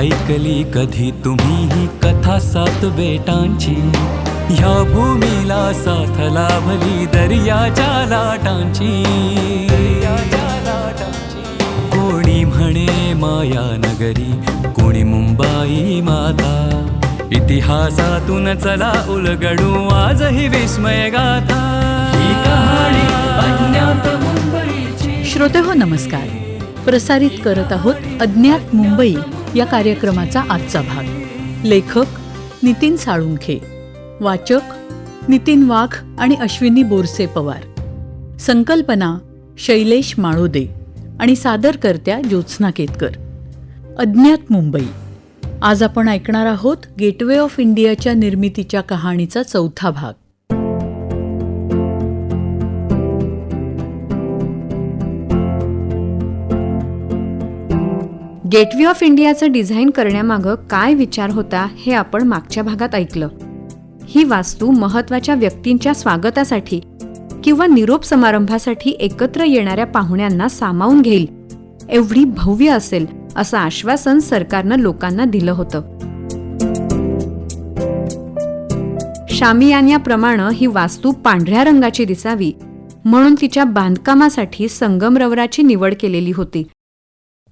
ऐकली कधी तुम्ही ही कथा सात बेटांची? ह्या भूमीला साथ लाभली दर्याच्या लाटांची. कोणी म्हणे माया नगरी, कोणी मुंबई माता. इतिहासातून चला उलगडू आजही विस्मय गाथा. ही कहाणी अज्ञात मुंबईची. श्रोतेहो नमस्कार. प्रसारित करत आहोत अज्ञात मुंबई या कार्यक्रमाचा आजचा भाग. लेखक नितीन साळुंखे, वाचक नितीन वाघ आणि अश्विनी बोरसे पवार, संकल्पना शैलेश माळोदे आणि सादरकर्त्या ज्योत्स्ना केतकर. अज्ञात मुंबई. आज आपण ऐकणार आहोत गेटवे ऑफ इंडियाच्या निर्मितीच्या कहाणीचा चौथा भाग. गेटवे ऑफ इंडियाचं डिझाईन करण्यामागं काय विचार होता हे आपण मागच्या भागात ऐकलं. ही वास्तू महत्त्वाच्या व्यक्तींच्या स्वागतासाठी किंवा निरोप समारंभासाठी एकत्र येणाऱ्या पाहुण्यांना सामावून घेईल एवढी भव्य असेल असं आश्वासन सरकारनं लोकांना दिलं होतं. शामियान्याप्रमाणे ही वास्तू पांढऱ्या रंगाची दिसावी म्हणून तिच्या बांधकामासाठी संगमरवराची निवड केलेली होती.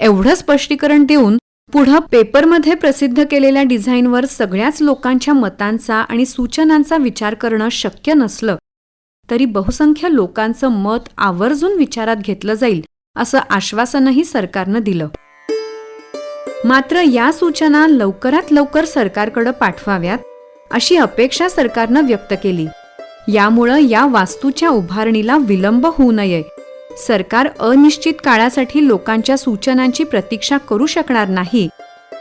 एवढं स्पष्टीकरण देऊन पुढं पेपरमध्ये प्रसिद्ध केलेल्या डिझाईनवर सगळ्याच लोकांच्या मतांचा आणि सूचनांचा विचार करणं शक्य नसलं तरी बहुसंख्य लोकांचं मत आवर्जून विचारात घेतलं जाईल असं आश्वासनही सरकारनं दिलं. मात्र या सूचना लवकरात लवकर सरकारकडे पाठवाव्यात अशी अपेक्षा सरकारनं व्यक्त केली. यामुळं या वास्तूच्या उभारणीला विलंब होऊ नये. सरकार अनिश्चित काळासाठी लोकांच्या सूचनांची प्रतीक्षा करू शकणार नाही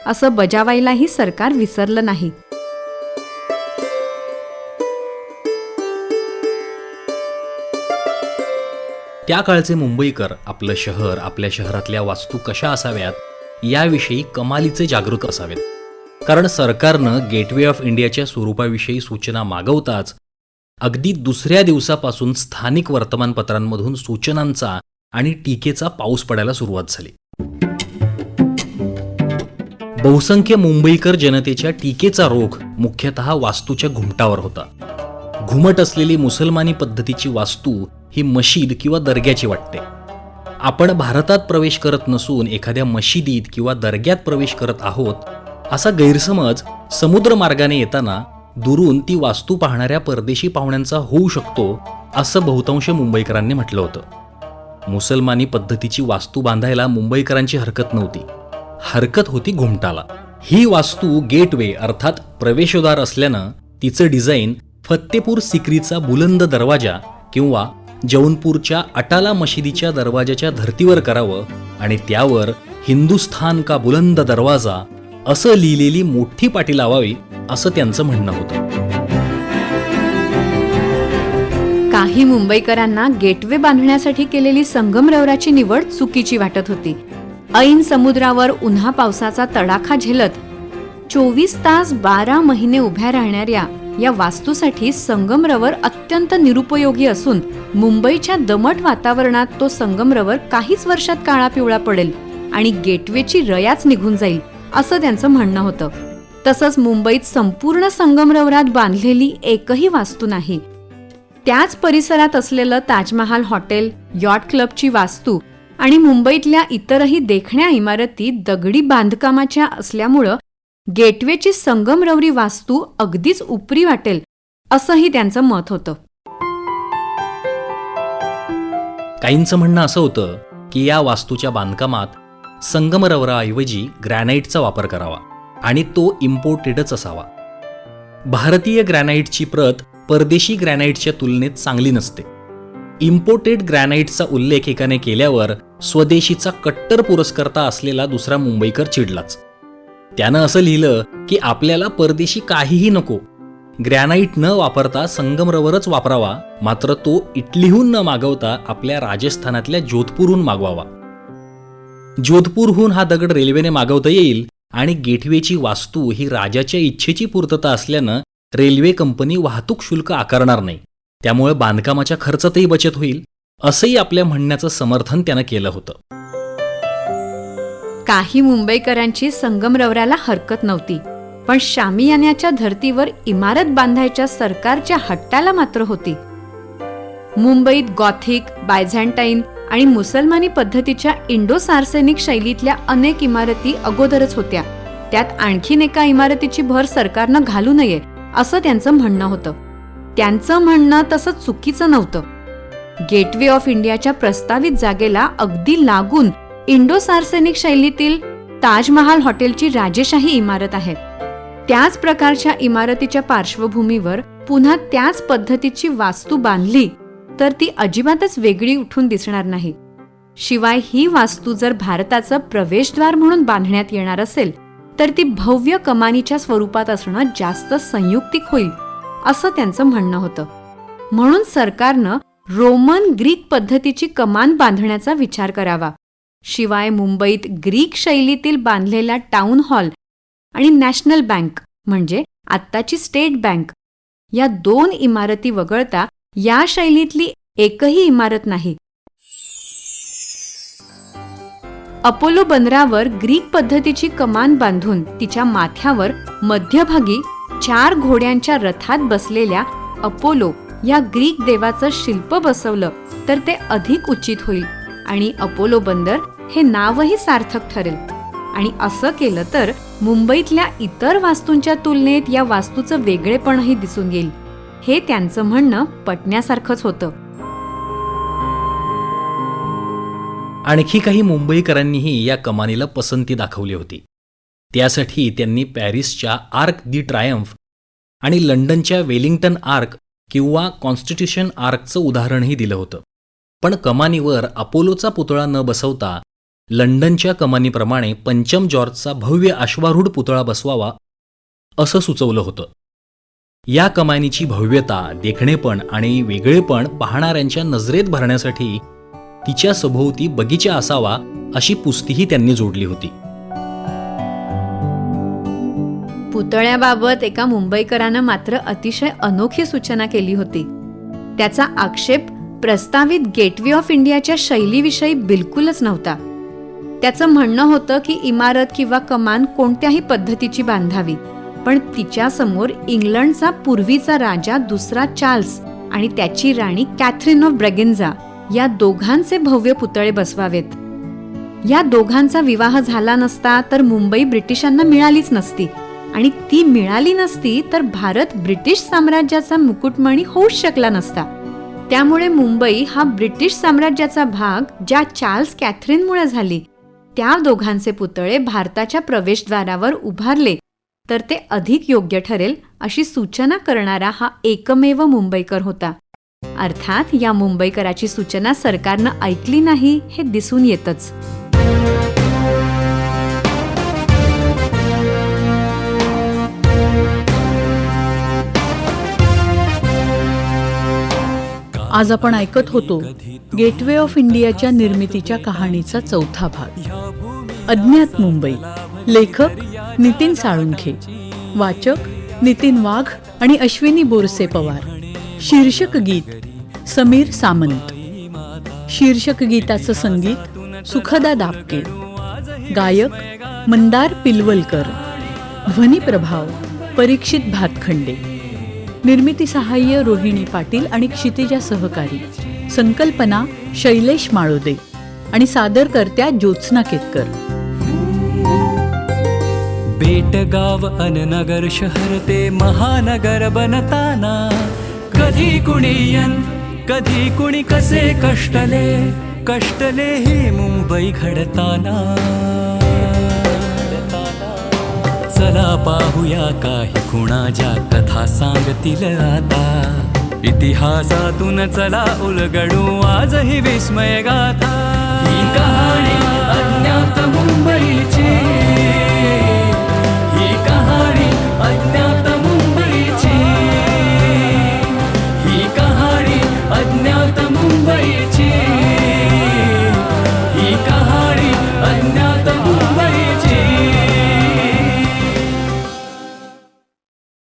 असं बजावायलाही सरकार विसरलं नाही. त्या काळचे मुंबईकर आपलं शहर, आपल्या शहरातल्या वास्तू कशा असाव्यात याविषयी कमालीचे जागृत असावेत. कारण सरकारनं गेटवे ऑफ इंडियाच्या स्वरूपाविषयी सूचना मागवताच अगदी दुसऱ्या दिवसापासून स्थानिक वर्तमानपत्रांमधून सूचनांचा आणि टीकेचा पाऊस पडायला सुरुवात झाली. बहुसंख्य मुंबईकर जनतेच्या टीकेचा रोख मुख्यतः वास्तूच्या घुमटावर होता. घुमट असलेली मुसलमानी पद्धतीची वास्तू ही मशीद किंवा दर्ग्याची वाटते. आपण भारतात प्रवेश करत नसून एखाद्या मशिदीत किंवा दर्ग्यात प्रवेश करत आहोत असा गैरसमज समुद्र मार्गाने येताना दुरून ती वास्तू पाहणाऱ्या परदेशी पाहुण्यांचा होऊ शकतो असं बहुतांश मुंबईकरांनी म्हटलं होतं. मुसलमानी पद्धतीची वास्तू बांधायला मुंबईकरांची हरकत नव्हती, हरकत होती घुमटाला. ही वास्तू गेटवे अर्थात प्रवेशद्वार असल्यानं तिचं डिझाईन फत्तेपूर सिक्रीचा बुलंद दरवाजा किंवा जौनपूरच्या अटाला मशिदीच्या दरवाजाच्या धर्तीवर करावं आणि त्यावर हिंदुस्थान का बुलंद दरवाजा असं लिहिलेली मोठी पाटी लावावी असं त्यांचं म्हणणं होतं. काही मुंबईकरांना गेटवे बांधण्यासाठी केलेली संगमरवराची निवड चुकीची वाटत होती. ऐन समुद्रावर उन्हा पावसाचा तडाखा झेलत 24 तास 12 महिने उभ्या राहणाऱ्या या वास्तूसाठी संगमरवर अत्यंत निरुपयोगी असून मुंबईच्या दमट वातावरणात तो संगमरवर काहीच वर्षात काळा पिवळा पडेल आणि गेटवेची रयाच निघून जाईल असं त्यांचं म्हणणं होतं. तसंच मुंबईत संपूर्ण संगमरवरात बांधलेली एकही वास्तू नाही. त्याच परिसरात असलेलं ताजमहाल हॉटेल, यॉट क्लबची वास्तू आणि मुंबईतल्या इतरही देखण्या इमारती दगडी बांधकामाच्या असल्यामुळं गेटवेची संगमरवरी वास्तू अगदीच उपरी वाटेल असंही त्यांचं मत होतं. काहींचं म्हणणं असं होतं की या वास्तूच्या बांधकामात संगमरवराऐवजी ग्रॅनाइटचा वापर करावा आणि तो इम्पोर्टेडच असावा. भारतीय ग्रॅनाइटची प्रत परदेशी ग्रॅनाइटच्या तुलनेत चांगली नसते. इम्पोर्टेड ग्रॅनाइटचा उल्लेख एकाने केल्यावर स्वदेशीचा कट्टर पुरस्कर्ता असलेला दुसरा मुंबईकर चिडलाच. त्यानं असं लिहिलं की आपल्याला परदेशी काहीही नको, ग्रॅनाइट न वापरता संगमरवरच वापरावा, मात्र तो इटलीहून न मागवता आपल्या राजस्थानातल्या जोधपूरहून मागवावा. जोधपूरहून हा दगड रेल्वेने मागवता येईल आणि गेटवेची वास्तू ही राजाच्या इच्छेची पूर्तता असल्यानं रेल्वे कंपनी वाहतूक शुल्क आकारणार नाही, त्यामुळे बांधकामाच्या खर्चातही बचत होईल असंही आपल्या म्हणण्याचं समर्थन त्यानं केलं होतं. काही मुंबईकरांची संगमरवराला हरकत नव्हती, पण शामियान्याच्या धर्तीवर इमारत बांधायच्या सरकारच्या हट्टाला मात्र होती. मुंबईत गॉथिक, बायझँटाईन आणि मुसलमानी पद्धतीच्या इंडो सार्सेनिक शैलीतल्या अनेक इमारती अगोदरच होत्या. त्यात आणखीन एका इमारतीची भर सरकारनं घालू नये असं त्यांचं म्हणणं होतं. त्यांचं म्हणणं तसं चुकीचं नव्हतं. गेटवे ऑफ इंडियाच्या प्रस्तावित जागेला अगदी लागून इंडो सार्सेनिक शैलीतील ताजमहाल हॉटेलची राजेशाही इमारत आहे. त्याच प्रकारच्या इमारतीच्या पार्श्वभूमीवर पुन्हा त्याच पद्धतीची वास्तू बांधली तर ती अजिबातच वेगळी उठून दिसणार नाही. शिवाय ही वास्तू जर भारताचं प्रवेशद्वार म्हणून बांधण्यात येणार असेल तर ती भव्य कमानीच्या स्वरूपात असणं जास्त संयुक्तिक होईल असं त्यांचं म्हणणं होतं. म्हणून सरकारनं रोमन ग्रीक पद्धतीची कमान बांधण्याचा विचार करावा. शिवाय मुंबईत ग्रीक शैलीतील बांधलेला टाउन हॉल आणि नॅशनल बँक म्हणजे आत्ताची स्टेट बँक या 2 इमारती वगळता या शैलीतली एकही इमारत नाही. अपोलो बंदरावर ग्रीक पद्धतीची कमान बांधून तिच्या माथ्यावर मध्यभागी 4 घोड्यांच्या रथात बसलेल्या अपोलो या ग्रीक देवाचं शिल्प बसवलं तर ते अधिक उचित होईल आणि अपोलो बंदर हे नावही सार्थक ठरेल. आणि असं केलं तर मुंबईतल्या इतर वास्तूंच्या तुलनेत या वास्तूचं वेगळेपणही दिसून येईल. हे त्यांचं म्हणणं पटण्यासारखंच होतं. आणखी काही मुंबईकरांनीही या कमानीला पसंती दाखवली होती. त्यासाठी त्यांनी पॅरिसच्या आर्क दी ट्रायम्फ आणि लंडनच्या वेलिंग्टन आर्क किंवा कॉन्स्टिट्यूशन आर्कचं उदाहरणही दिलं होतं. पण कमानीवर अपोलोचा पुतळा न बसवता लंडनच्या कमानीप्रमाणे पंचम जॉर्जचा भव्य अश्वारूढ पुतळा बसवावा असं सुचवलं होतं. या कमानीची भव्यता, देखणेपण आणि वेगळेपण पाहणाऱ्यांच्या नजरेत भरण्यासाठी तिच्या सभोवती बगीचा असावा अशी पुस्तीही त्यांनी जोडली होती. पुतळ्याबाबत एका मुंबईकरानं मात्र अतिशय अनोखी सूचना केली होती. त्याचा आक्षेप प्रस्तावित गेटवे ऑफ इंडियाच्या शैलीविषयी बिलकुलच नव्हता. त्याचं म्हणणं होतं की इमारत किंवा कमान कोणत्याही पद्धतीची बांधावी, पण तिच्यासमोर इंग्लंडचा पूर्वीचा राजा दुसरा चार्ल्स आणि त्याची राणी कॅथरीन ऑफ ब्रेगेन्झा या दोघांचे भव्य पुतळे बसवावेत. या दोघांचा विवाह झाला नसता तर मुंबई ब्रिटिशांना मिळालीच नसती आणि ती मिळाली नसती तर भारत ब्रिटिश साम्राज्याचा मुकुटमणी होऊच शकला नसता. त्यामुळे मुंबई हा ब्रिटिश साम्राज्याचा भाग ज्या चार्ल्स कॅथरीनमुळे झाली त्या दोघांचे पुतळे भारताच्या प्रवेशद्वारावर उभारले तर ते अधिक योग्य ठरेल अशी सूचना करणारा हा एकमेव मुंबईकर होता. अर्थात या मुंबईकराची सूचना सरकारनं ऐकली नाही हे दिसून येतच. आज आपण ऐकत होतो गेटवे ऑफ इंडियाच्या निर्मितीच्या कहाणीचा 4था भाग, अज्ञात मुंबई. लेखक नितीन साळुंखे, वाचक नितीन वाघ आणि अश्विनी बोरसे पवार. शीर्षक गीत समीर सामंत. शीर्षक गीताचं संगीत सुखदा दापके. गायक मंदार पिलवलकर. ध्वनी प्रभाव परीक्षित भातखंडे. निर्मिती सहाय्य रोहिणी पाटील आणि क्षितिजा सहकारी. संकल्पना शैलेश माळोदे आणि सादरकर्त्या ज्योत्स्ना केतकर. बेटगाव अन नगर शहर ते महानगर बनताना कधी कुणी यन कधी कुणी कसे कष्टले ही मुंबई घडताना. चला पाहूया काही खुणा ज्या कथा सांगतील आता. इतिहासातून चला उलगडू आजही विस्मय गाथा. ही कहाणी